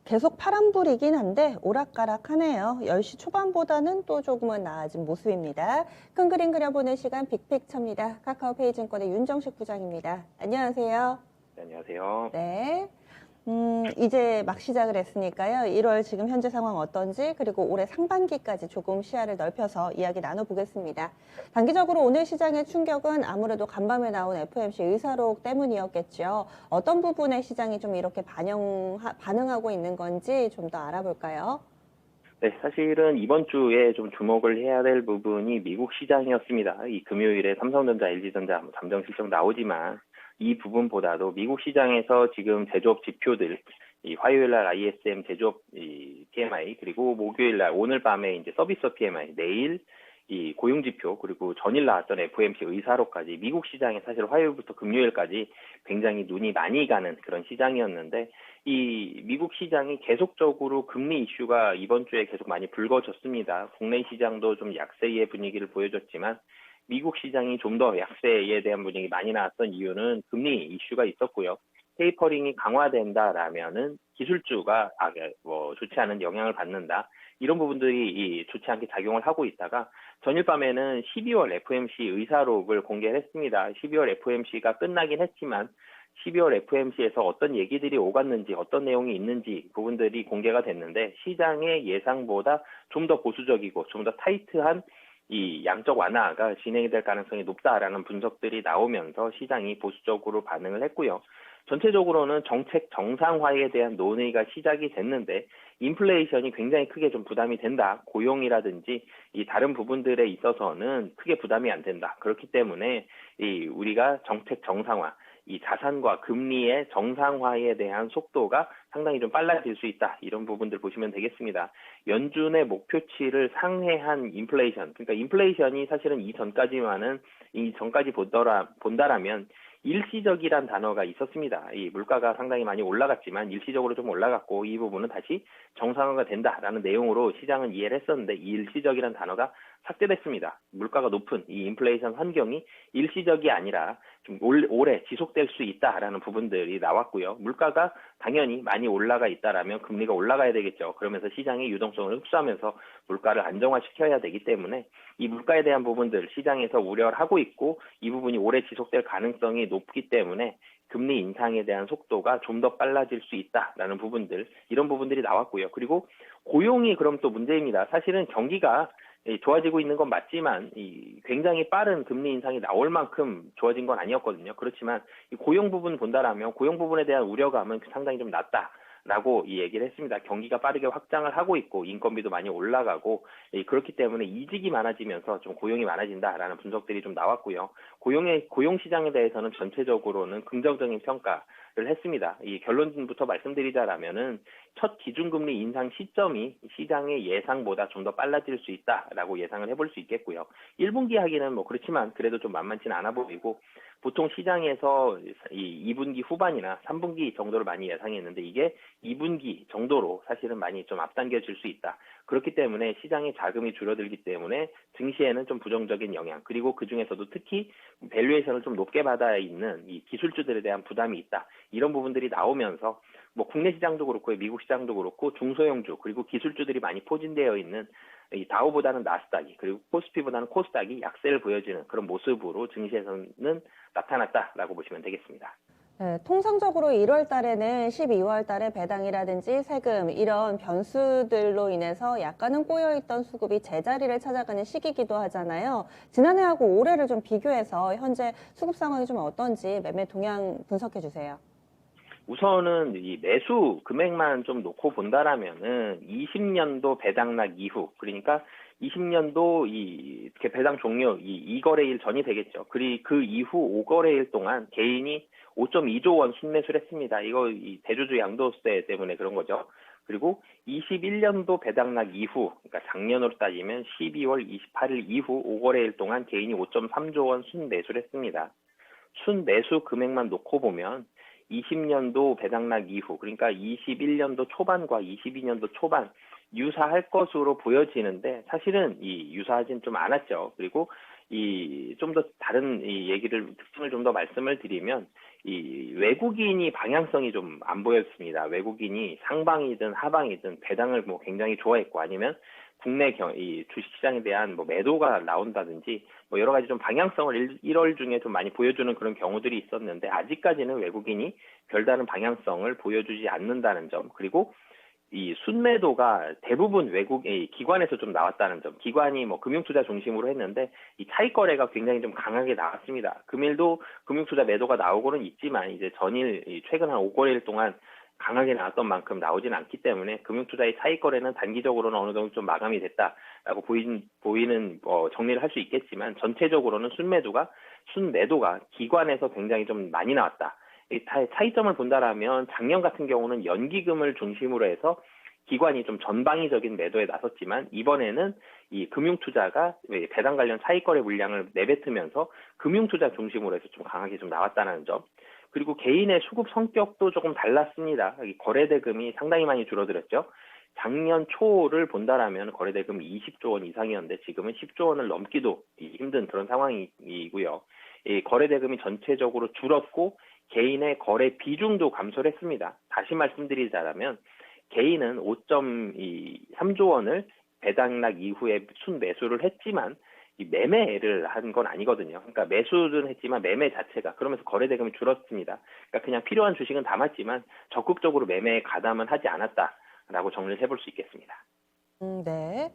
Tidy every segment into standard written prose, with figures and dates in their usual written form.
계속 파란불이긴 한데 오락가락하네요. 10시 초반보다는 또 조금은 나아진 모습입니다. 큰 그림 그려보는 시간 빅픽처입니다. 카카오페이 증권의 윤정식 부장입니다. 안녕하세요. 네, 안녕하세요. 네. 이제 막 시작을 했으니까요. 1월 지금 현재 상황 어떤지, 그리고 올해 상반기까지 조금 시야를 넓혀서 이야기 나눠보겠습니다. 단기적으로 오늘 시장의 충격은 아무래도 간밤에 나온 FOMC 의사록 때문이었겠죠. 어떤 부분에 시장이 좀 이렇게 반응하고 있는 건지 좀 더 알아볼까요? 네, 사실은 이번 주에 좀 주목을 해야 될 부분이 미국 시장이었습니다. 이 금요일에 삼성전자, LG전자 잠정 실적 나오지만 이 부분보다도 미국 시장에서 지금 제조업 지표들, 이 화요일 날 ISM 제조업 PMI, 그리고 목요일 날 오늘 밤에 이제 서비스 PMI, 내일 이 고용 지표, 그리고 전일 나왔던 FOMC 의사록까지 미국 시장에 사실 화요일부터 금요일까지 굉장히 눈이 많이 가는 그런 시장이었는데, 이 미국 시장이 계속적으로 금리 이슈가 이번 주에 계속 많이 불거졌습니다. 국내 시장도 좀 약세의 분위기를 보여줬지만 미국 시장이 좀 더 약세에 대한 분위기 많이 나왔던 이유는 금리 이슈가 있었고요. 테이퍼링이 강화된다라면은 기술주가 좋지 않은 영향을 받는다. 이런 부분들이 좋지 않게 작용을 하고 있다가 전일 밤에는 12월 FOMC 의사록을 공개했습니다. 12월 FOMC가 끝나긴 했지만 12월 FOMC에서 어떤 얘기들이 오갔는지, 어떤 내용이 있는지 부분들이 공개가 됐는데, 시장의 예상보다 좀 더 보수적이고 좀 더 타이트한 이 양적 완화가 진행이 될 가능성이 높다라는 분석들이 나오면서 시장이 보수적으로 반응을 했고요. 전체적으로는 정책 정상화에 대한 논의가 시작이 됐는데, 인플레이션이 굉장히 크게 좀 부담이 된다. 고용이라든지 이 다른 부분들에 있어서는 크게 부담이 안 된다. 그렇기 때문에 우리가 정책 정상화, 이 자산과 금리의 정상화에 대한 속도가 상당히 좀 빨라질 수 있다. 이런 부분들 보시면 되겠습니다. 연준의 목표치를 상회한 인플레이션, 그러니까 인플레이션이 사실은 이전까지 본다라면 일시적이란 단어가 있었습니다. 이 물가가 상당히 많이 올라갔지만 일시적으로 좀 올라갔고, 이 부분은 다시 정상화가 된다라는 내용으로 시장은 이해를 했었는데, 이 일시적이란 단어가 삭제됐습니다. 물가가 높은 이 인플레이션 환경이 일시적이 아니라 좀 오래 지속될 수 있다라는 부분들이 나왔고요. 물가가 당연히 많이 올라가 있다라면 금리가 올라가야 되겠죠. 그러면서 시장의 유동성을 흡수하면서 물가를 안정화시켜야 되기 때문에 이 물가에 대한 부분들 시장에서 우려를 하고 있고, 이 부분이 오래 지속될 가능성이 높기 때문에 금리 인상에 대한 속도가 좀 더 빨라질 수 있다라는 부분들, 이런 부분들이 나왔고요. 그리고 고용이 그럼 또 문제입니다. 사실은 경기가 좋아지고 있는 건 맞지만 굉장히 빠른 금리 인상이 나올 만큼 좋아진 건 아니었거든요. 그렇지만 이 고용 부분 본다라면 고용 부분에 대한 우려감은 상당히 좀 낮다라고 이 얘기를 했습니다. 경기가 빠르게 확장을 하고 있고 인건비도 많이 올라가고, 그렇기 때문에 이직이 많아지면서 좀 고용이 많아진다라는 분석들이 좀 나왔고요. 고용 시장에 대해서는 전체적으로는 긍정적인 평가를 했습니다. 이 결론부터 말씀드리자라면은 첫 기준금리 인상 시점이 시장의 예상보다 좀 더 빨라질 수 있다라고 예상을 해볼 수 있겠고요. 1분기 하기는 그렇지만 그래도 좀 만만치는 않아 보이고, 보통 시장에서 이 2분기 후반이나 3분기 정도를 많이 예상했는데 이게 2분기 정도로 사실은 많이 좀 앞당겨질 수 있다. 그렇기 때문에 시장의 자금이 줄어들기 때문에 증시에는 좀 부정적인 영향, 그리고 그중에서도 특히 밸류에이션을 좀 높게 받아 있는 이 기술주들에 대한 부담이 있다. 이런 부분들이 나오면서 국내 시장도 그렇고 미국 시장도 그렇고 중소형주 그리고 기술주들이 많이 포진되어 있는 이 다우보다는 나스닥이, 그리고 코스피보다는 코스닥이 약세를 보여주는 그런 모습으로 증시에서는 나타났다라고 보시면 되겠습니다. 네, 통상적으로 1월 달에는 12월 달에 배당이라든지 세금 이런 변수들로 인해서 약간은 꼬여있던 수급이 제자리를 찾아가는 시기이기도 하잖아요. 지난해하고 올해를 좀 비교해서 현재 수급 상황이 좀 어떤지 매매 동향 분석해 주세요. 우선은 이 매수 금액만 좀 놓고 본다라면은 20년도 배당락 이후, 그러니까 20년도 이렇게 배당 종료 2거래일 전이 되겠죠. 그 이후 5거래일 동안 개인이 5.2조 원 순매수를 했습니다. 이거 이 대주주 양도세 때문에 그런 거죠. 그리고 21년도 배당락 이후, 그러니까 작년으로 따지면 12월 28일 이후 5거래일 동안 개인이 5.3조 원 순매수를 했습니다. 순매수 금액만 놓고 보면 20년도 배당락 이후, 그러니까 21년도 초반과 22년도 초반 유사할 것으로 보여지는데, 사실은 유사하진 좀 않았죠. 그리고 좀 더 다른 특징을 좀 더 말씀을 드리면, 이 외국인이 방향성이 좀 안 보였습니다. 외국인이 상방이든 하방이든 배당을 뭐 굉장히 좋아했고 아니면 국내 이 주식시장에 대한 뭐 매도가 나온다든지 뭐 여러 가지 좀 방향성을 1월 중에 좀 많이 보여주는 그런 경우들이 있었는데 아직까지는 외국인이 별다른 방향성을 보여주지 않는다는 점, 그리고 이 순매도가 대부분 외국의 기관에서 좀 나왔다는 점, 기관이 뭐 금융투자 중심으로 했는데 이 차익 거래가 굉장히 좀 강하게 나왔습니다. 금일도 금융투자 매도가 나오고는 있지만 이제 전일 최근 한 5거래일 동안 강하게 나왔던 만큼 나오진 않기 때문에 금융투자의 차익 거래는 단기적으로는 어느 정도 좀 마감이 됐다라고 보이는 정리를 할 수 있겠지만 전체적으로는 순매도가 기관에서 굉장히 좀 많이 나왔다. 이 차이점을 본다라면 작년 같은 경우는 연기금을 중심으로 해서 기관이 좀 전방위적인 매도에 나섰지만 이번에는 이 금융투자가 배당 관련 차익거래 물량을 내뱉으면서 금융투자 중심으로 해서 좀 강하게 좀 나왔다는 점, 그리고 개인의 수급 성격도 조금 달랐습니다. 이 거래대금이 상당히 많이 줄어들었죠. 작년 초를 본다라면 거래대금이 20조 원 이상이었는데 지금은 10조 원을 넘기도 힘든 그런 상황이고요. 이 거래대금이 전체적으로 줄었고 개인의 거래 비중도 감소를 했습니다. 다시 말씀드리자면 개인은 5.3조 원을 배당락 이후에 순매수를 했지만 이 매매를 한 건 아니거든요. 그러니까 매수는 했지만 매매 자체가 그러면서 거래대금이 줄었습니다. 그러니까 그냥 필요한 주식은 담았지만 적극적으로 매매에 가담은 하지 않았다라고 정리를 해볼 수 있겠습니다. 네.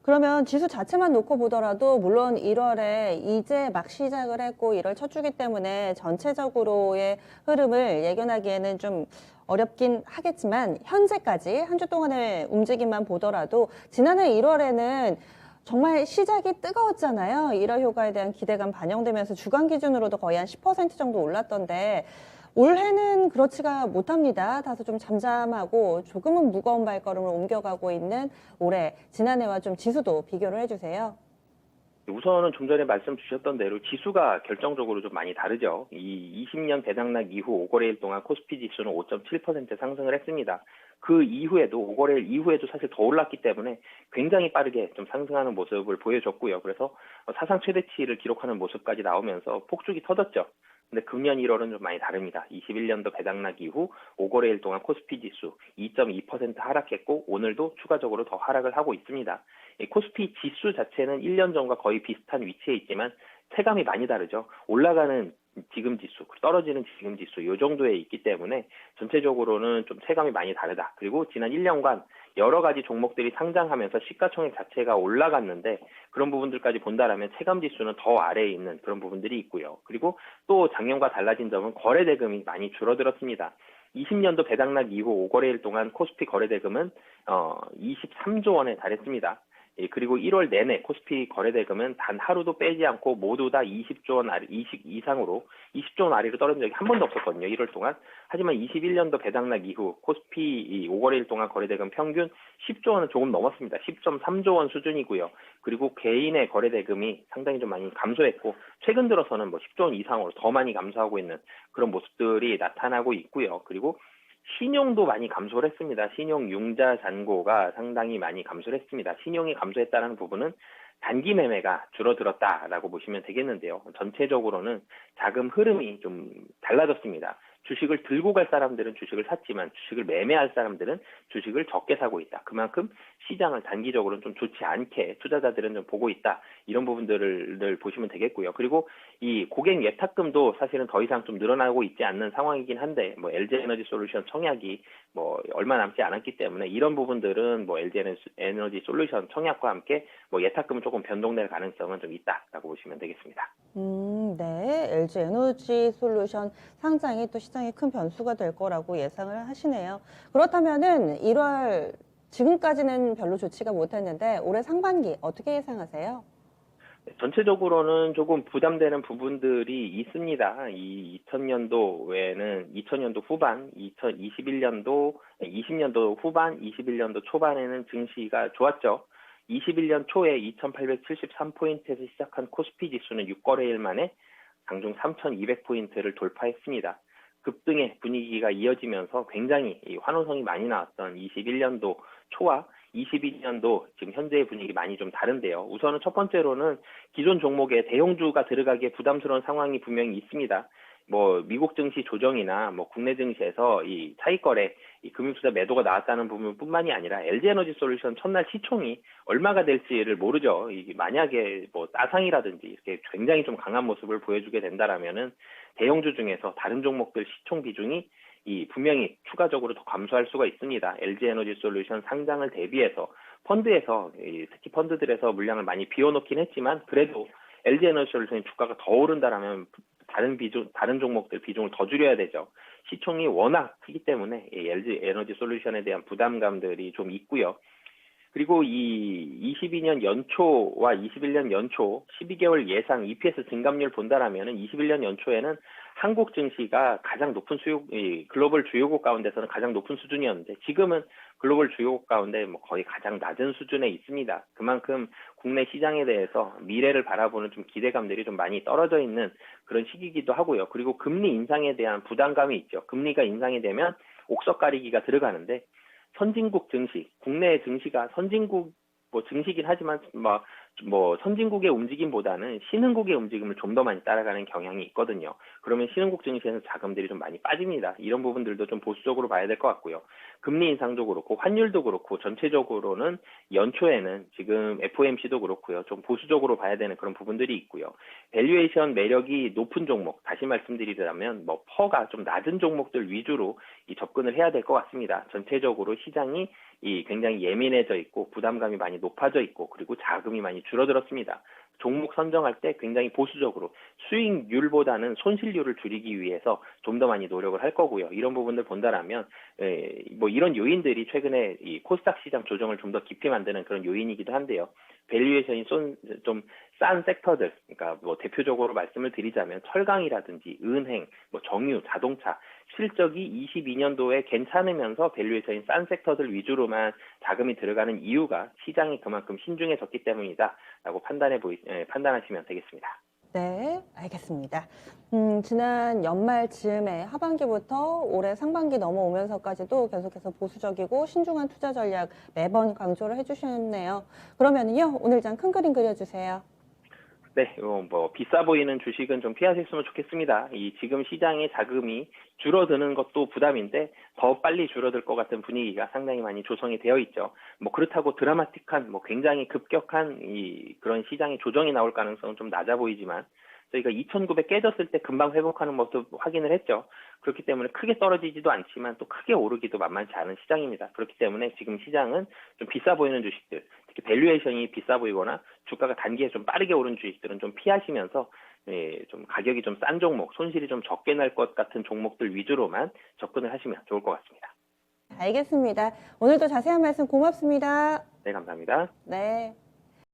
그러면 지수 자체만 놓고 보더라도 물론 1월에 이제 막 시작을 했고 1월 첫 주기 때문에 전체적으로의 흐름을 예견하기에는 좀 어렵긴 하겠지만 현재까지 한 주 동안의 움직임만 보더라도 지난해 1월에는 정말 시작이 뜨거웠잖아요. 1월 효과에 대한 기대감 반영되면서 주간 기준으로도 거의 한 10% 정도 올랐던데 올해는 그렇지가 못합니다. 다소 좀 잠잠하고 조금은 무거운 발걸음을 옮겨가고 있는 올해, 지난해와 좀 지수도 비교를 해주세요. 우선은 좀 전에 말씀 주셨던 대로 지수가 결정적으로 좀 많이 다르죠. 이 20년 배당락 이후 5거래일 동안 코스피 지수는 5.7% 상승을 했습니다. 그 이후에도 5거래일 이후에도 사실 더 올랐기 때문에 굉장히 빠르게 좀 상승하는 모습을 보여줬고요. 그래서 사상 최대치를 기록하는 모습까지 나오면서 폭죽이 터졌죠. 근데 금년 1월은 좀 많이 다릅니다. 21년도 배당락 이후 5거래일 동안 코스피 지수 2.2% 하락했고 오늘도 추가적으로 더 하락을 하고 있습니다. 이 코스피 지수 자체는 1년 전과 거의 비슷한 위치에 있지만 체감이 많이 다르죠. 올라가는 지금 지수, 떨어지는 지금 지수 이 정도에 있기 때문에 전체적으로는 좀 체감이 많이 다르다. 그리고 지난 1년간 여러 가지 종목들이 상장하면서 시가총액 자체가 올라갔는데 그런 부분들까지 본다라면 체감 지수는 더 아래에 있는 그런 부분들이 있고요. 그리고 또 작년과 달라진 점은 거래대금이 많이 줄어들었습니다. 20년도 배당락 이후 5거래일 동안 코스피 거래대금은 23조 원에 달했습니다. 그리고 1월 내내 코스피 거래대금은 단 하루도 빼지 않고 모두 다 20조 원 아래, 20 이상으로 20조 원 아래로 떨어진 적이 한 번도 없었거든요. 1월 동안. 하지만 21년도 배당락 이후 코스피 5거래일 동안 거래대금 평균 10조 원은 조금 넘었습니다. 10.3조 원 수준이고요. 그리고 개인의 거래대금이 상당히 좀 많이 감소했고 최근 들어서는 뭐 10조 원 이상으로 더 많이 감소하고 있는 그런 모습들이 나타나고 있고요. 그리고 신용도 많이 감소를 했습니다. 신용 융자 잔고가 상당히 많이 감소를 했습니다. 신용이 감소했다는 부분은 단기 매매가 줄어들었다라고 보시면 되겠는데요. 전체적으로는 자금 흐름이 좀 달라졌습니다. 주식을 들고 갈 사람들은 주식을 샀지만 주식을 매매할 사람들은 주식을 적게 사고 있다. 그만큼 시장을 단기적으로는 좀 좋지 않게 투자자들은 좀 보고 있다. 이런 부분들을 보시면 되겠고요. 그리고 이 고객 예탁금도 사실은 더 이상 좀 늘어나고 있지 않는 상황이긴 한데 뭐 LG에너지솔루션 청약이 뭐 얼마 남지 않았기 때문에 이런 부분들은 뭐 LG에너지솔루션 청약과 함께 뭐 예탁금은 조금 변동될 가능성은 좀 있다라고 보시면 되겠습니다. 네. LG 에너지 솔루션 상장이 또 시장에 큰 변수가 될 거라고 예상을 하시네요. 그렇다면은 1월 지금까지는 별로 좋지가 못했는데 올해 상반기 어떻게 예상하세요? 전체적으로는 조금 부담되는 부분들이 있습니다. 이 2000년도 후반, 20년도 후반, 21년도 초반에는 증시가 좋았죠. 21년 초에 2873포인트에서 시작한 코스피 지수는 6거래일 만에 장중 3200포인트를 돌파했습니다. 급등의 분위기가 이어지면서 굉장히 환호성이 많이 나왔던 21년도 초와 22년도 지금 현재의 분위기 많이 좀 다른데요. 우선은 첫 번째로는 기존 종목에 대형주가 들어가기에 부담스러운 상황이 분명히 있습니다. 뭐 미국 증시 조정이나 뭐 국내 증시에서 이 차익거래, 이 금융투자 매도가 나왔다는 부분뿐만이 아니라 LG에너지솔루션 첫날 시총이 얼마가 될지를 모르죠. 이게 만약에 뭐 따상이라든지 이렇게 굉장히 좀 강한 모습을 보여주게 된다라면은 대형주 중에서 다른 종목들 시총 비중이 이 분명히 추가적으로 더 감소할 수가 있습니다. LG에너지솔루션 상장을 대비해서 펀드에서 특히 펀드들에서 물량을 많이 비워놓긴 했지만 그래도 LG에너지솔루션이 주가가 더 오른다라면 다른 종목들 비중을 더 줄여야 되죠. 시총이 워낙 크기 때문에 이 LG에너지솔루션에 대한 부담감들이 좀 있고요. 그리고 이 22년 연초와 21년 연초 12개월 예상 EPS 증감률 본다라면은 21년 연초에는 한국 증시가 가장 높은 글로벌 주요국 가운데서는 가장 높은 수준이었는데 지금은 글로벌 주요국 가운데 뭐 거의 가장 낮은 수준에 있습니다. 그만큼 국내 시장에 대해서 미래를 바라보는 좀 기대감들이 좀 많이 떨어져 있는 그런 시기이기도 하고요. 그리고 금리 인상에 대한 부담감이 있죠. 금리가 인상이 되면 옥석 가리기가 들어가는데 선진국 증시, 국내 증시가 선진국 뭐 증시긴 하지만 뭐 선진국의 움직임보다는 신흥국의 움직임을 좀 더 많이 따라가는 경향이 있거든요. 그러면 신흥국 증시에서 자금들이 좀 많이 빠집니다. 이런 부분들도 좀 보수적으로 봐야 될 것 같고요. 금리 인상도 그렇고 환율도 그렇고 전체적으로는 연초에는 지금 FOMC도 그렇고요. 좀 보수적으로 봐야 되는 그런 부분들이 있고요. 밸류에이션 매력이 높은 종목, 다시 말씀드리자면 뭐 퍼가 좀 낮은 종목들 위주로 이 접근을 해야 될 것 같습니다. 전체적으로 시장이 굉장히 예민해져 있고 부담감이 많이 높아져 있고 그리고 자금이 많이 줄어들었습니다. 종목 선정할 때 굉장히 보수적으로 수익률보다는 손실률을 줄이기 위해서 좀 더 많이 노력을 할 거고요. 이런 부분들 본다라면 뭐 이런 요인들이 최근에 이 코스닥 시장 조정을 좀 더 깊이 만드는 그런 요인이기도 한데요. 밸류에이션이 좀 싼 섹터들, 그러니까 뭐 대표적으로 말씀을 드리자면 철강이라든지 은행, 뭐 정유, 자동차 실적이 22년도에 괜찮으면서 밸류에이션이 싼 섹터들 위주로만 자금이 들어가는 이유가 시장이 그만큼 신중해졌기 때문이다라고 판단하시면 되겠습니다. 네, 알겠습니다. 지난 연말 즈음에 하반기부터 올해 상반기 넘어오면서까지도 계속해서 보수적이고 신중한 투자 전략 매번 강조를 해주셨네요. 그러면은요, 오늘 장 큰 그림 그려주세요. 네, 뭐 비싸 보이는 주식은 좀 피하셨으면 좋겠습니다. 지금 시장의 자금이 줄어드는 것도 부담인데 더 빨리 줄어들 것 같은 분위기가 상당히 많이 조성이 되어 있죠. 뭐 그렇다고 드라마틱한, 뭐 굉장히 급격한 그런 시장의 조정이 나올 가능성은 좀 낮아 보이지만 저희가 2,900 깨졌을 때 금방 회복하는 모습 확인을 했죠. 그렇기 때문에 크게 떨어지지도 않지만 또 크게 오르기도 만만치 않은 시장입니다. 그렇기 때문에 지금 시장은 좀 비싸 보이는 주식들, 특히 밸류에이션이 비싸 보이거나 주가가 단기에 좀 빠르게 오른 주식들은 좀 피하시면서 좀 가격이 좀 싼 종목, 손실이 좀 적게 날 것 같은 종목들 위주로만 접근을 하시면 좋을 것 같습니다. 알겠습니다. 오늘도 자세한 말씀 고맙습니다. 네, 감사합니다. 네.